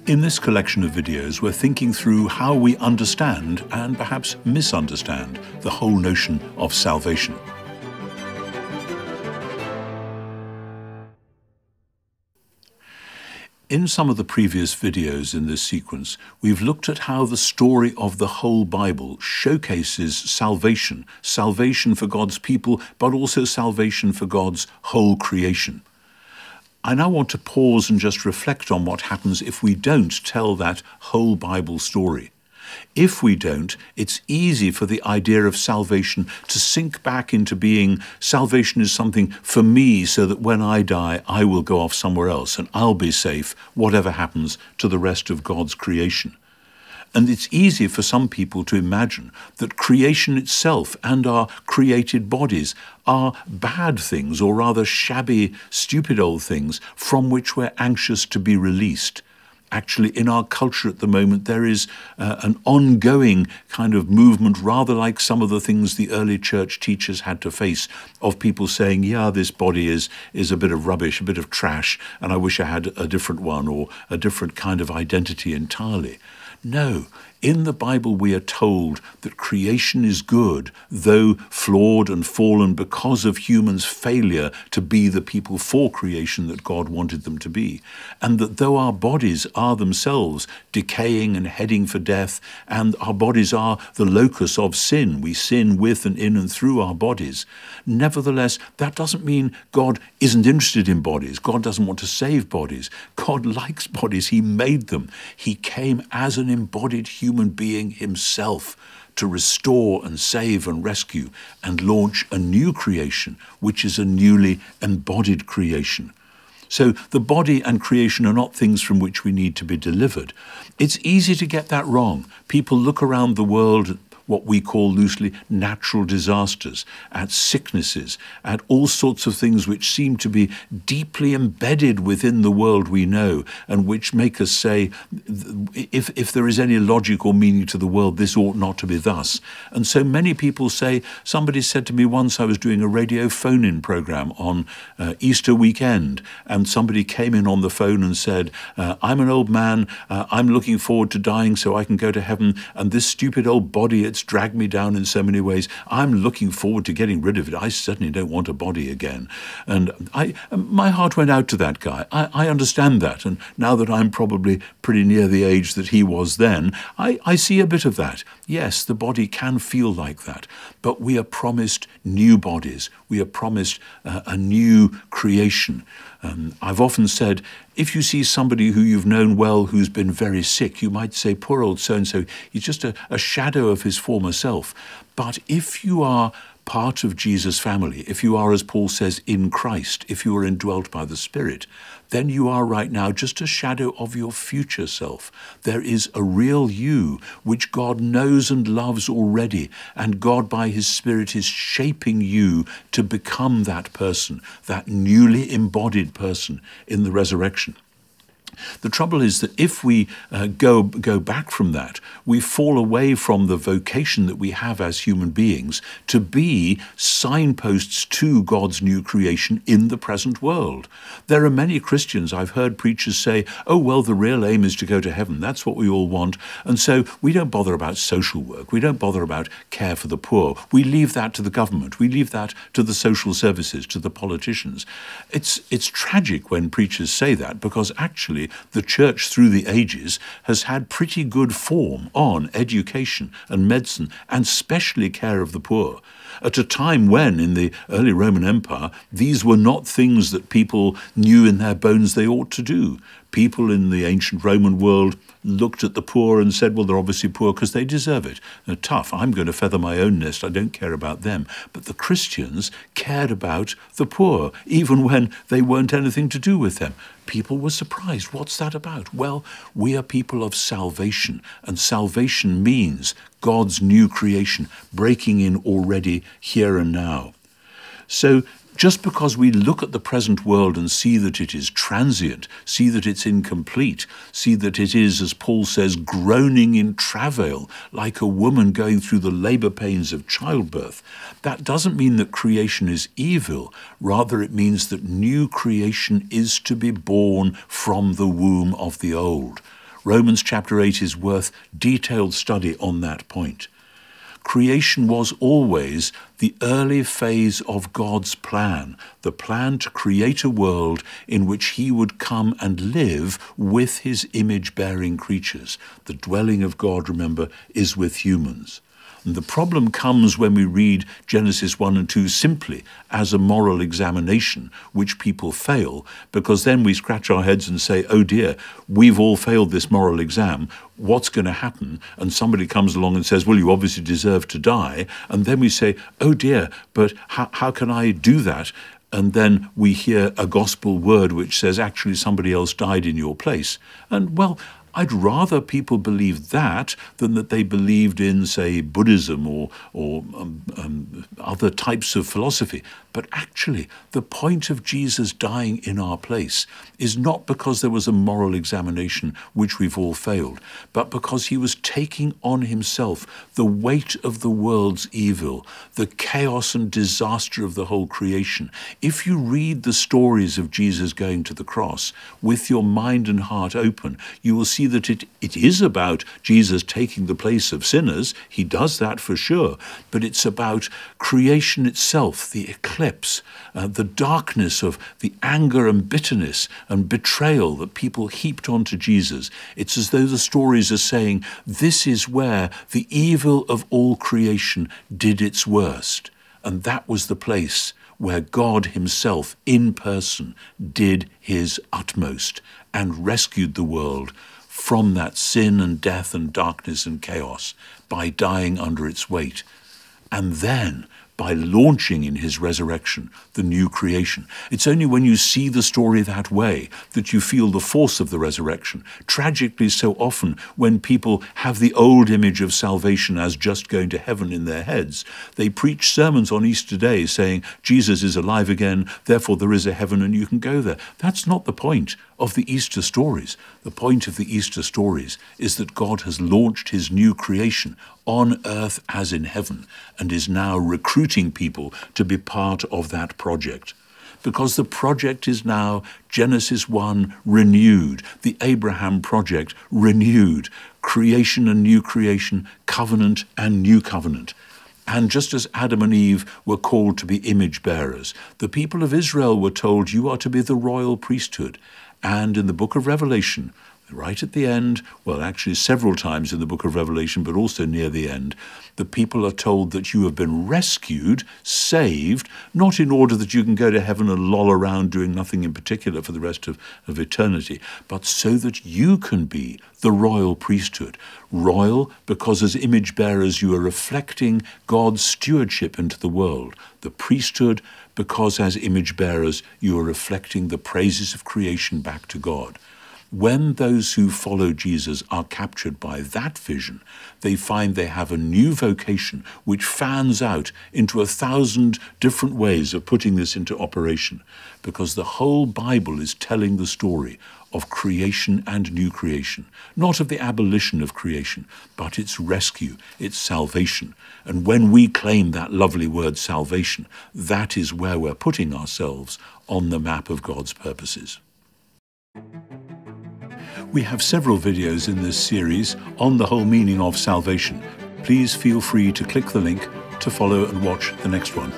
In this collection of videos, we're thinking through how we understand and perhaps misunderstand the whole notion of salvation. In some of the previous videos in this sequence, we've looked at how the story of the whole Bible showcases salvation, salvation for God's people, but also salvation for God's whole creation. I now want to pause and just reflect on what happens if we don't tell that whole Bible story. If we don't, it's easy for the idea of salvation to sink back into being salvation is something for me so that when I die, I will go off somewhere else and I'll be safe, whatever happens to the rest of God's creation. And it's easy for some people to imagine that creation itself and our created bodies are bad things, or rather shabby, stupid old things from which we're anxious to be released. Actually, in our culture at the moment, there is an ongoing kind of movement, rather like some of the things the early church teachers had to face, of people saying, yeah, this body is a bit of rubbish, a bit of trash, and I wish I had a different one or a different kind of identity entirely. No, in the Bible we are told that creation is good, though flawed and fallen because of humans' failure to be the people for creation that God wanted them to be. And that though our bodies are themselves decaying and heading for death, and our bodies are the locus of sin, we sin with and in and through our bodies, nevertheless, that doesn't mean God isn't interested in bodies. God doesn't want to save bodies. God likes bodies. He made them. He came as an embodied human being himself to restore and save and rescue and launch a new creation, which is a newly embodied creation. So the body and creation are not things from which we need to be delivered. It's easy to get that wrong. People look around the world, what we call loosely natural disasters, at sicknesses, at all sorts of things which seem to be deeply embedded within the world we know, and which make us say, if there is any logic or meaning to the world, this ought not to be thus. And so many people say, somebody said to me once, I was doing a radio phone-in program on Easter weekend, and somebody came in on the phone and said, I'm an old man, I'm looking forward to dying so I can go to heaven, and this stupid old body, it's dragged me down in so many ways. I'm looking forward to getting rid of it. I certainly don't want a body again. And my heart went out to that guy. I understand that. And now that I'm probably pretty near the age that he was then, I see a bit of that. Yes, the body can feel like that. But we are promised new bodies. We are promised a new creation. I've often said, if you see somebody who you've known well who's been very sick, you might say, poor old so-and-so, he's just a shadow of his former self. But if you are part of Jesus' family, if you are, as Paul says, in Christ, if you are indwelt by the Spirit, then you are right now just a shadow of your future self. There is a real you, which God knows and loves already, and God by his Spirit is shaping you to become that person, that newly embodied person in the resurrection. The trouble is that if we go back from that, we fall away from the vocation that we have as human beings to be signposts to God's new creation in the present world. There are many Christians, I've heard preachers say, oh, well, the real aim is to go to heaven. That's what we all want. And so we don't bother about social work. We don't bother about care for the poor. We leave that to the government. We leave that to the social services, to the politicians. It's tragic when preachers say that, because actually the church through the ages has had pretty good form on education and medicine, and especially care of the poor, at a time when, in the early Roman Empire, these were not things that people knew in their bones they ought to do. People in the ancient Roman world looked at the poor and said, well, they're obviously poor because they deserve it. They're tough. I'm going to feather my own nest. I don't care about them. But the Christians cared about the poor, even when they weren't anything to do with them. People were surprised. What's that about? Well, we are people of salvation, and salvation means God's new creation, breaking in already here and now. So just because we look at the present world and see that it is transient, see that it's incomplete, see that it is, as Paul says, groaning in travail, like a woman going through the labor pains of childbirth, that doesn't mean that creation is evil. Rather, it means that new creation is to be born from the womb of the old. Romans chapter 8 is worth detailed study on that point. Creation was always the early phase of God's plan, the plan to create a world in which he would come and live with his image-bearing creatures. The dwelling of God, remember, is with humans. And the problem comes when we read Genesis 1 and 2 simply as a moral examination, which people fail, because then we scratch our heads and say, oh dear, we've all failed this moral exam. What's going to happen? And somebody comes along and says, well, you obviously deserve to die. And then we say, oh dear, but how can I do that? And then we hear a gospel word which says, actually, somebody else died in your place. And, well, I'd rather people believe that than that they believed in, say, Buddhism or other types of philosophy. But actually, the point of Jesus dying in our place is not because there was a moral examination which we've all failed, but because he was taking on himself the weight of the world's evil, the chaos and disaster of the whole creation. If you read the stories of Jesus going to the cross with your mind and heart open, you will see that it is about Jesus taking the place of sinners. He does that for sure. But it's about creation itself, the eclipse, the darkness of the anger and bitterness and betrayal that people heaped onto Jesus. It's as though the stories are saying, this is where the evil of all creation did its worst. And that was the place where God himself in person did his utmost and rescued the world from that sin and death and darkness and chaos by dying under its weight, and then by launching in his resurrection the new creation. It's only when you see the story that way that you feel the force of the resurrection. Tragically, so often, when people have the old image of salvation as just going to heaven in their heads, they preach sermons on Easter Day saying, Jesus is alive again, therefore there is a heaven and you can go there. That's not the point of the Easter stories. The point of the Easter stories is that God has launched his new creation on earth as in heaven and is now recruiting people to be part of that project. Because the project is now Genesis 1 renewed, the Abraham project renewed, creation and new creation, covenant and new covenant. And just as Adam and Eve were called to be image bearers, the people of Israel were told, you are to be the royal priesthood. And in the book of Revelation, right at the end, well, actually several times in the book of Revelation, but also near the end, the people are told that you have been rescued, saved, not in order that you can go to heaven and loll around doing nothing in particular for the rest of eternity, but so that you can be the royal priesthood. Royal because as image bearers you are reflecting God's stewardship into the world. The priesthood because as image bearers you are reflecting the praises of creation back to God. When those who follow Jesus are captured by that vision, they find they have a new vocation which fans out into 1,000 different ways of putting this into operation, because the whole Bible is telling the story of creation and new creation, not of the abolition of creation, but its rescue, its salvation. And when we claim that lovely word salvation, that is where we're putting ourselves on the map of God's purposes. We have several videos in this series on the whole meaning of salvation. Please feel free to click the link to follow and watch the next one.